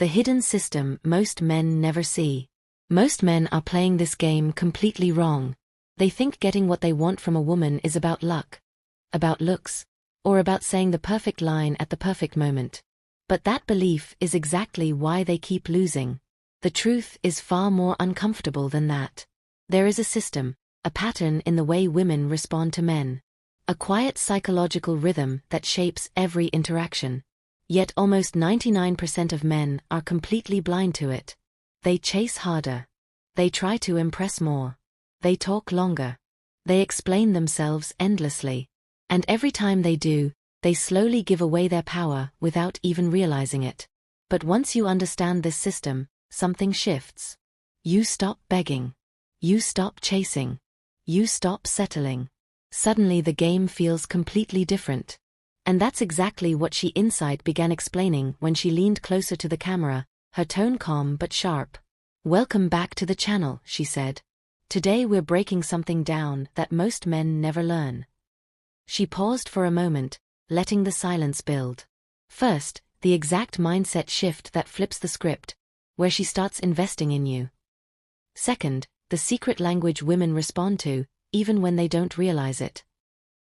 the hidden system most men never see. Most men are playing this game completely wrong. They think getting what they want from a woman is about luck, about looks, or about saying the perfect line at the perfect moment. But that belief is exactly why they keep losing. The truth is far more uncomfortable than that. There is a system, a pattern in the way women respond to men. A quiet psychological rhythm that shapes every interaction. Yet almost 99% of men are completely blind to it. They chase harder. They try to impress more. They talk longer. They explain themselves endlessly. And every time they do, they slowly give away their power without even realizing it. But once you understand this system, something shifts. You stop begging. You stop chasing. You stop settling. Suddenly the game feels completely different. And that's exactly what She Insight began explaining when she leaned closer to the camera, her tone calm but sharp. "Welcome back to the channel," she said. "Today we're breaking something down that most men never learn." She paused for a moment, letting the silence build. First, the exact mindset shift that flips the script, where she starts investing in you. Second, the secret language women respond to, even when they don't realize it.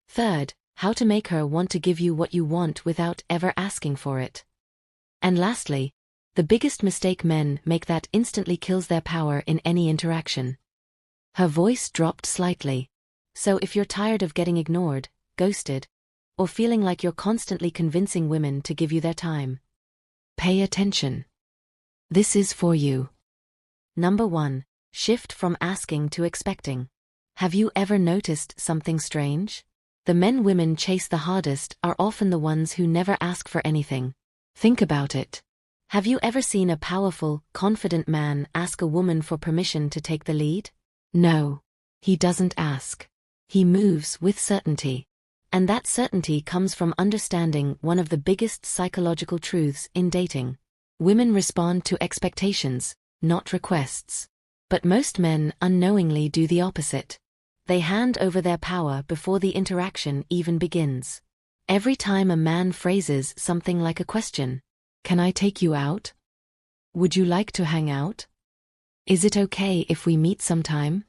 Third, how to make her want to give you what you want without ever asking for it. And lastly, the biggest mistake men make that instantly kills their power in any interaction. Her voice dropped slightly. So if you're tired of getting ignored, ghosted, or feeling like you're constantly convincing women to give you their time, pay attention. This is for you. Number 1. Shift from asking to expecting. Have you ever noticed something strange? The men women chase the hardest are often the ones who never ask for anything. Think about it. Have you ever seen a powerful, confident man ask a woman for permission to take the lead? No. He doesn't ask. He moves with certainty. And that certainty comes from understanding one of the biggest psychological truths in dating. Women respond to expectations, not requests. But most men unknowingly do the opposite. They hand over their power before the interaction even begins. Every time a man phrases something like a question, "Can I take you out? Would you like to hang out? Is it okay if we meet sometime?"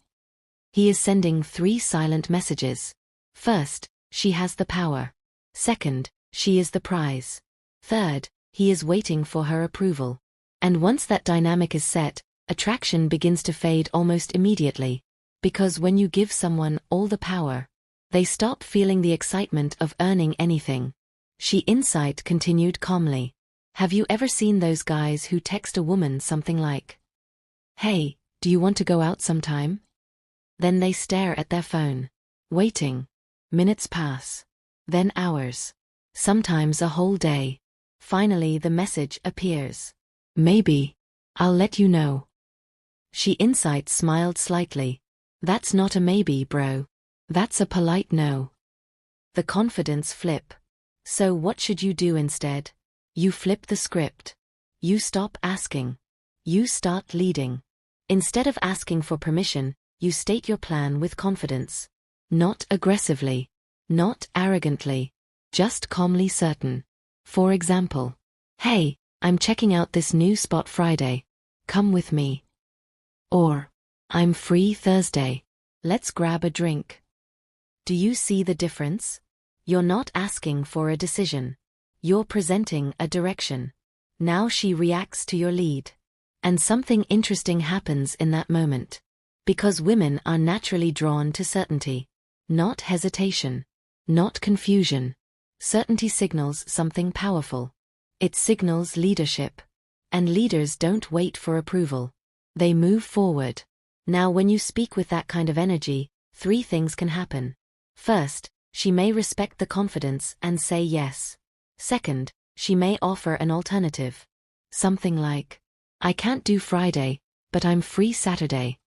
He is sending 3 silent messages. First, she has the power. Second, she is the prize. Third, he is waiting for her approval. And once that dynamic is set, attraction begins to fade almost immediately. Because when you give someone all the power, they stop feeling the excitement of earning anything. She Insight continued calmly. Have you ever seen those guys who text a woman something like, "Hey, do you want to go out sometime?" Then they stare at their phone. Waiting. Minutes pass. Then hours. Sometimes a whole day. Finally the message appears. "Maybe. I'll let you know." She Insight smiled slightly. "That's not a maybe, bro. That's a polite no." The confidence flip. So what should you do instead? You flip the script. You stop asking. You start leading. Instead of asking for permission, you state your plan with confidence. Not aggressively. Not arrogantly. Just calmly certain. For example, "Hey, I'm checking out this new spot Friday. Come with me." Or, "I'm free Thursday. Let's grab a drink." Do you see the difference? You're not asking for a decision. You're presenting a direction. Now she reacts to your lead. And something interesting happens in that moment. Because women are naturally drawn to certainty. Not hesitation. Not confusion. Certainty signals something powerful. It signals leadership. And leaders don't wait for approval. They move forward. Now when you speak with that kind of energy, 3 things can happen. First, she may respect the confidence and say yes. Second, she may offer an alternative. Something like, "I can't do Friday, but I'm free Saturday."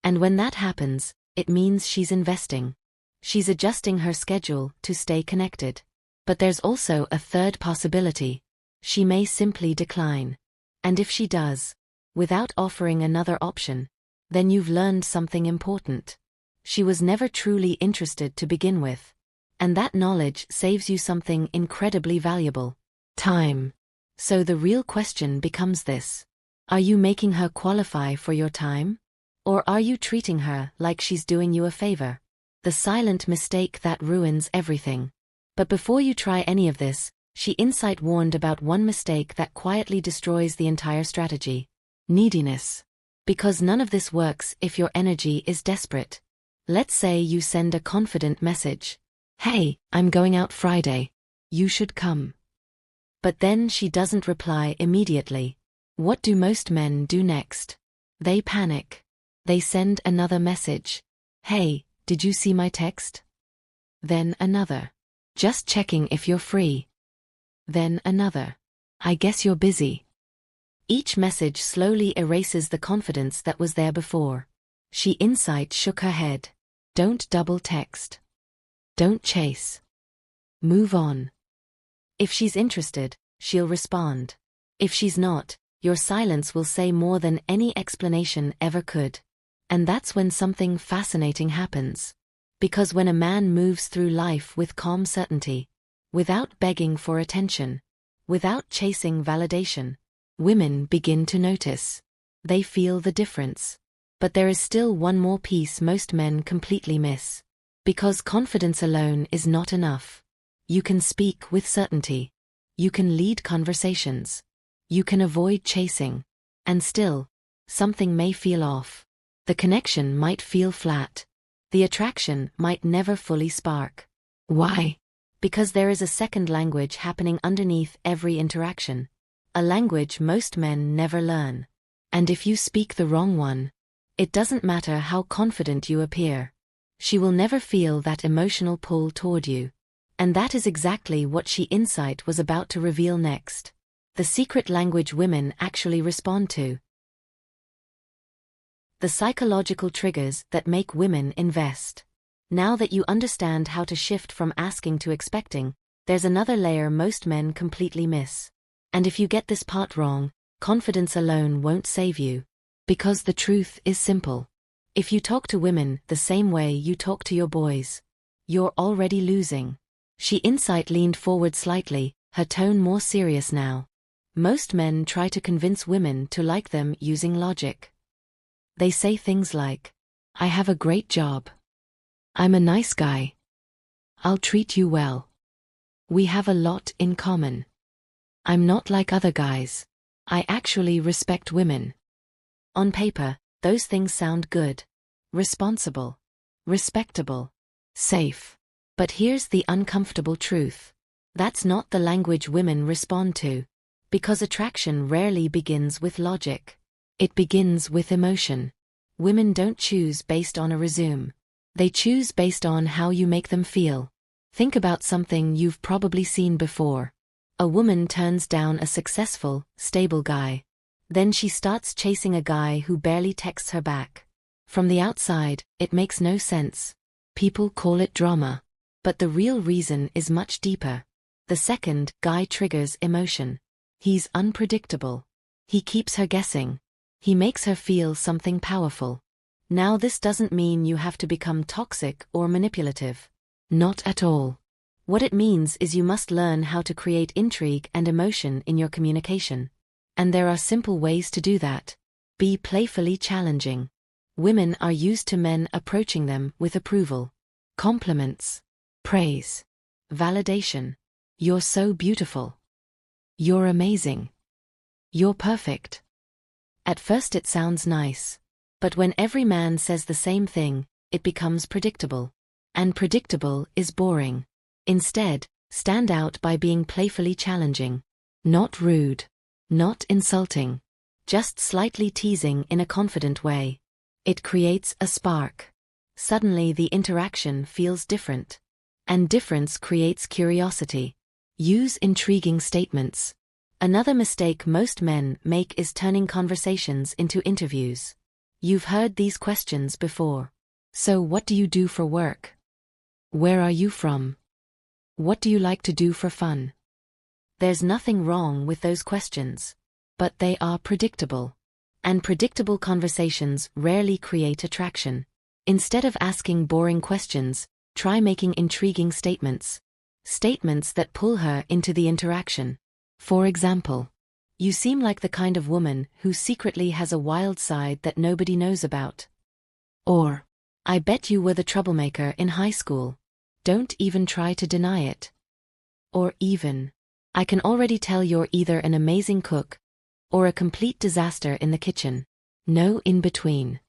And when that happens, it means she's investing. She's adjusting her schedule to stay connected. But there's also a third possibility. She may simply decline. And if she does, without offering another option, then you've learned something important. She was never truly interested to begin with. And that knowledge saves you something incredibly valuable. Time. So the real question becomes this. Are you making her qualify for your time? Or are you treating her like she's doing you a favor? The silent mistake that ruins everything. But before you try any of this, She Insight warned about one mistake that quietly destroys the entire strategy. Neediness. Because none of this works if your energy is desperate. Let's say you send a confident message. Hey, I'm going out Friday. You should come. But then she doesn't reply immediately. What do most men do next? They panic. They send another message. Hey, did you see my text? Then another. Just checking if you're free. Then another. I guess you're busy. Each message slowly erases the confidence that was there before. She Insight shook her head. Don't double text. Don't chase. Move on. If she's interested, she'll respond. If she's not, your silence will say more than any explanation ever could. And that's when something fascinating happens. Because when a man moves through life with calm certainty, without begging for attention, without chasing validation, women begin to notice. They feel the difference. But there is still one more piece most men completely miss. Because confidence alone is not enough. You can speak with certainty. You can lead conversations. You can avoid chasing. And still, something may feel off. The connection might feel flat. The attraction might never fully spark. Why? Because there is a second language happening underneath every interaction. A language most men never learn. And if you speak the wrong one, it doesn't matter how confident you appear. She will never feel that emotional pull toward you. And that is exactly what She Insight was about to reveal next. The secret language women actually respond to. The psychological triggers that make women invest. Now that you understand how to shift from asking to expecting, there's another layer most men completely miss. And if you get this part wrong, confidence alone won't save you. Because the truth is simple. If you talk to women the same way you talk to your boys, you're already losing. She Insight leaned forward slightly, her tone more serious now. Most men try to convince women to like them using logic. They say things like, I have a great job. I'm a nice guy. I'll treat you well. We have a lot in common. I'm not like other guys. I actually respect women. On paper, those things sound good. Responsible. Respectable. Safe. But here's the uncomfortable truth. That's not the language women respond to. Because attraction rarely begins with logic. It begins with emotion. Women don't choose based on a resume. They choose based on how you make them feel. Think about something you've probably seen before. A woman turns down a successful, stable guy. Then she starts chasing a guy who barely texts her back. From the outside, it makes no sense. People call it drama. But the real reason is much deeper. The second guy triggers emotion. He's unpredictable. He keeps her guessing. He makes her feel something powerful. Now this doesn't mean you have to become toxic or manipulative. Not at all. What it means is you must learn how to create intrigue and emotion in your communication. And there are simple ways to do that. Be playfully challenging. Women are used to men approaching them with approval. Compliments. Praise. Validation. You're so beautiful. You're amazing. You're perfect. At first it sounds nice. But when every man says the same thing, it becomes predictable. And predictable is boring. Instead, stand out by being playfully challenging. Not rude. Not insulting. Just slightly teasing in a confident way. It creates a spark. Suddenly the interaction feels different. And difference creates curiosity. Use intriguing statements. Another mistake most men make is turning conversations into interviews. You've heard these questions before. So what do you do for work? Where are you from? What do you like to do for fun? There's nothing wrong with those questions. But they are predictable. And predictable conversations rarely create attraction. Instead of asking boring questions, try making intriguing statements. Statements that pull her into the interaction. For example, You seem like the kind of woman who secretly has a wild side that nobody knows about. Or, I bet you were the troublemaker in high school. Don't even try to deny it. Or even, I can already tell you're either an amazing cook or a complete disaster in the kitchen. No in between.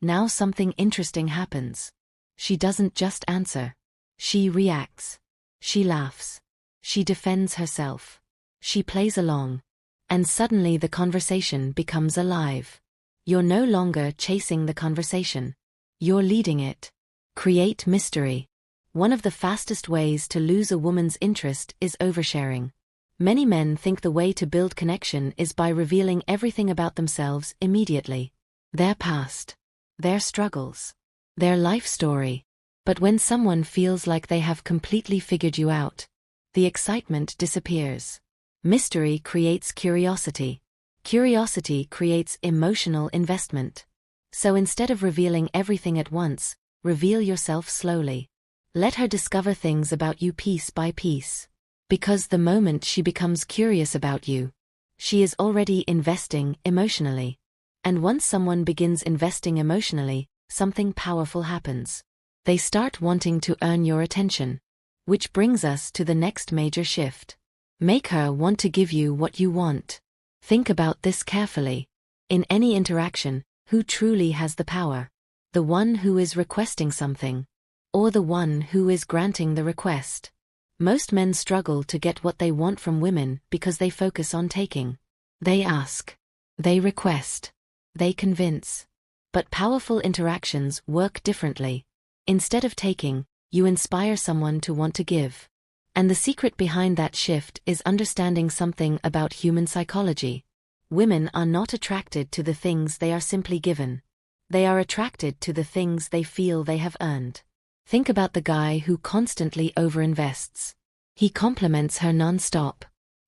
Now something interesting happens. She doesn't just answer. She reacts. She laughs. She defends herself. She plays along. And suddenly the conversation becomes alive. You're no longer chasing the conversation. You're leading it. Create mystery. One of the fastest ways to lose a woman's interest is oversharing. Many men think the way to build connection is by revealing everything about themselves immediately. Their past. Their struggles. Their life story. But when someone feels like they have completely figured you out, the excitement disappears. Mystery creates curiosity. Curiosity creates emotional investment. So instead of revealing everything at once, reveal yourself slowly. Let her discover things about you piece by piece. Because the moment she becomes curious about you, she is already investing emotionally. And once someone begins investing emotionally, something powerful happens. They start wanting to earn your attention. Which brings us to the next major shift. Make her want to give you what you want. Think about this carefully. In any interaction, who truly has the power? The one who is requesting something, or the one who is granting the request? Most men struggle to get what they want from women because they focus on taking. They ask. They request. They convince. But powerful interactions work differently. Instead of taking, you inspire someone to want to give. And the secret behind that shift is understanding something about human psychology. Women are not attracted to the things they are simply given. They are attracted to the things they feel they have earned. Think about the guy who constantly overinvests. He compliments her non-stop.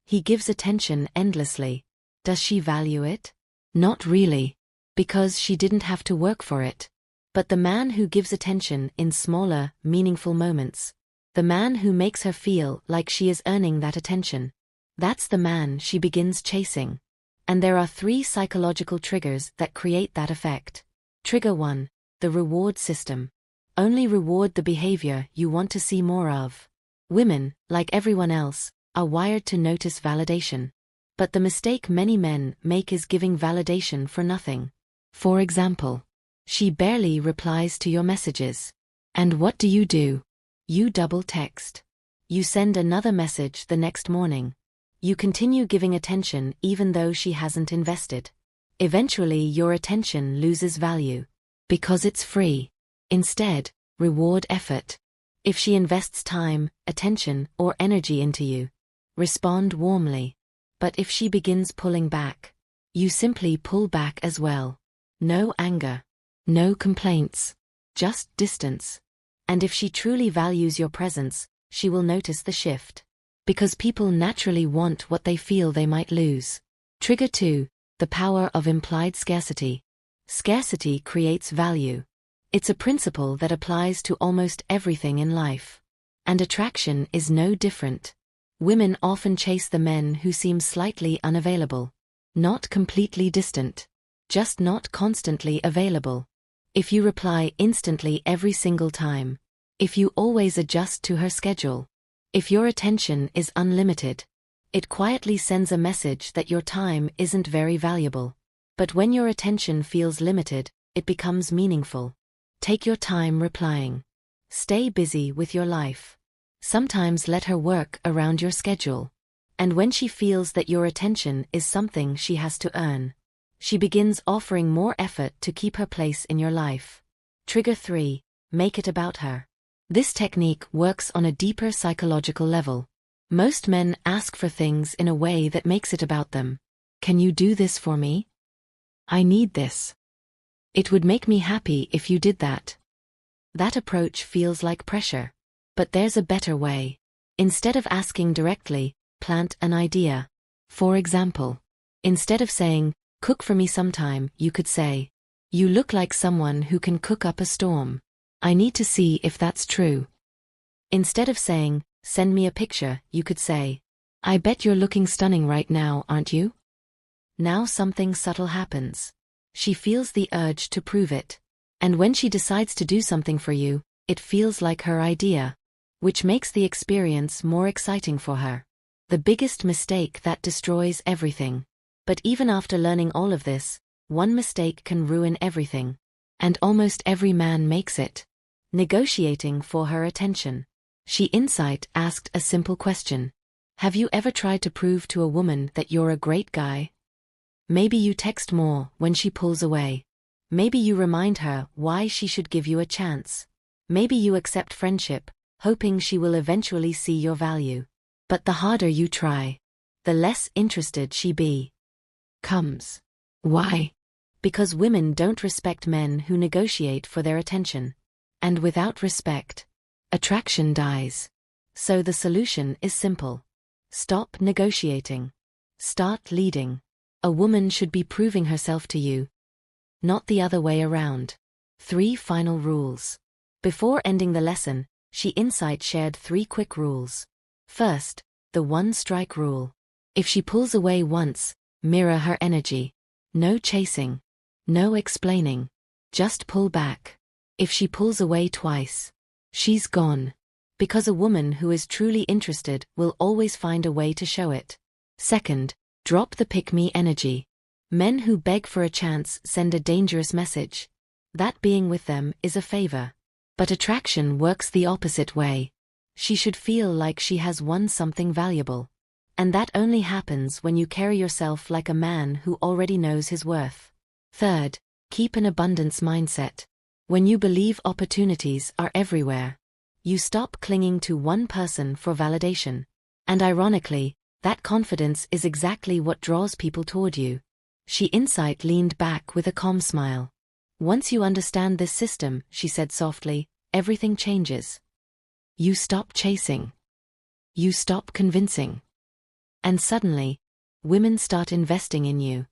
He gives attention endlessly. Does she value it? Not really. Because she didn't have to work for it. But the man who gives attention in smaller, meaningful moments, the man who makes her feel like she is earning that attention, that's the man she begins chasing. And there are 3 psychological triggers that create that effect. Trigger 1, the reward system. Only reward the behavior you want to see more of. Women, like everyone else, are wired to notice validation. But the mistake many men make is giving validation for nothing. For example, she barely replies to your messages. And what do? You double text. You send another message the next morning. You continue giving attention even though she hasn't invested. Eventually your attention loses value. Because it's free. Instead, reward effort. If she invests time, attention, or energy into you, respond warmly. But if she begins pulling back, you simply pull back as well. No anger. No complaints. Just distance. And if she truly values your presence, she will notice the shift. Because people naturally want what they feel they might lose. Trigger 2, the power of implied scarcity. Scarcity creates value. It's a principle that applies to almost everything in life. And attraction is no different. Women often chase the men who seem slightly unavailable. Not completely distant. Just not constantly available. If you reply instantly every single time. If you always adjust to her schedule. If your attention is unlimited. It quietly sends a message that your time isn't very valuable. But when your attention feels limited, it becomes meaningful. Take your time replying. Stay busy with your life. Sometimes let her work around your schedule. And when she feels that your attention is something she has to earn, she begins offering more effort to keep her place in your life. Trigger 3, make it about her. This technique works on a deeper psychological level. Most men ask for things in a way that makes it about them. Can you do this for me? I need this. It would make me happy if you did that. That approach feels like pressure. But there's a better way. Instead of asking directly, plant an idea. For example, instead of saying, cook for me sometime, you could say, you look like someone who can cook up a storm. I need to see if that's true. Instead of saying, send me a picture, you could say, I bet you're looking stunning right now, aren't you? Now something subtle happens. She feels the urge to prove it. And when she decides to do something for you, it feels like her idea, which makes the experience more exciting for her. The biggest mistake that destroys everything. But even after learning all of this, one mistake can ruin everything. And almost every man makes it. Negotiating for her attention. She Insight asked a simple question. Have you ever tried to prove to a woman that you're a great guy? Maybe you text more when she pulls away. Maybe you remind her why she should give you a chance. Maybe you accept friendship, hoping she will eventually see your value. But the harder you try, the less interested she becomes. Why? Because women don't respect men who negotiate for their attention. And without respect, attraction dies. So the solution is simple. Stop negotiating. Start leading. A woman should be proving herself to you, not the other way around. 3 final rules. Before ending the lesson, She Insight shared 3 quick rules. First, the 1-strike rule. If she pulls away once, mirror her energy. No chasing. No explaining. Just pull back. If she pulls away twice, she's gone. Because a woman who is truly interested will always find a way to show it. Second, drop the pick-me energy. Men who beg for a chance send a dangerous message. That being with them is a favor. But attraction works the opposite way. She should feel like she has won something valuable. And that only happens when you carry yourself like a man who already knows his worth. Third, keep an abundance mindset. When you believe opportunities are everywhere, you stop clinging to one person for validation. And ironically, that confidence is exactly what draws people toward you. She Insight leaned back with a calm smile. Once you understand this system, she said softly, everything changes. You stop chasing. You stop convincing. And suddenly, women start investing in you.